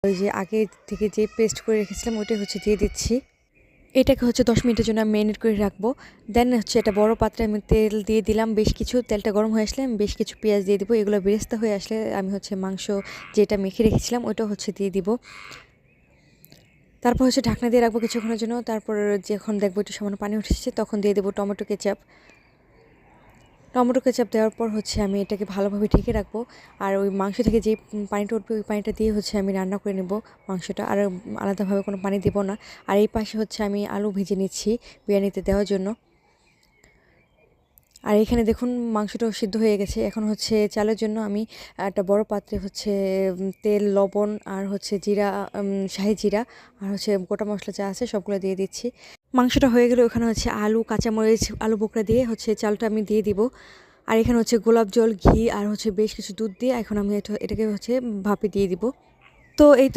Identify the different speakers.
Speaker 1: ওই যে আগে থেকে যে পেস্ট করে রেখেছিলাম ওইটাই হচ্ছে দিয়ে দিচ্ছি। এটাকে হচ্ছে 10 মিনিটের জন্য আমি ম্যারিনেট করে রাখবো। দেন হচ্ছে একটা বড় পাত্রে আমি তেল দিয়ে দিলাম বেশ কিছু। তেলটা গরম হয়ে আসলে আমি বেশ কিছু পেঁয়াজ দিয়ে দিব। এগুলো বেরেস্তা হয়ে আসলে আমি হচ্ছে মাংস যেটা মেখে রেখেছিলাম ওইটা হচ্ছে দিয়ে দিব। তারপর হচ্ছে ঢাকনা দিয়ে রাখবো কিছুক্ষণের জন্য। তারপর যখন দেখবো একটু সামান্য পানি উঠেছে তখন দিয়ে দেবো টমেটো কেচাপ। টমেটো কেচাপ দেওয়ার পর হচ্ছে আমি এটাকে ভালোভাবে ঢেকে রাখবো। আর ওই মাংস থেকে যে পানিটা উঠবে ওই পানিটা দিয়ে হচ্ছে আমি রান্না করে নেব মাংসটা। আর আলাদাভাবে কোনো পানি দেব না। আর এই পাশে হচ্ছে আমি আলু ভেজে নিচ্ছি বিরিয়ানিতে দেওয়ার জন্য। আর এখানে দেখুন মাংসটাও সিদ্ধ হয়ে গেছে। এখন হচ্ছে চালের জন্য আমি একটা বড় পাত্রে হচ্ছে তেল, লবণ আর হচ্ছে জিরা, শাহি জিরা আর হচ্ছে গোটা মশলা যা আছে সবগুলো দিয়ে দিচ্ছি। মাংসটা হয়ে গেলে ওখানে হচ্ছে আলু, কাঁচামরিচ, আলু বোখরা দিয়ে হচ্ছে চালটা আমি দিয়ে দিব। আর এখানে হচ্ছে গোলাপ জল, ঘি আর হচ্ছে বেশ কিছু দুধ দিয়ে এখন আমি এটাকে হচ্ছে ভাপে দিয়ে দিব। তো এই তো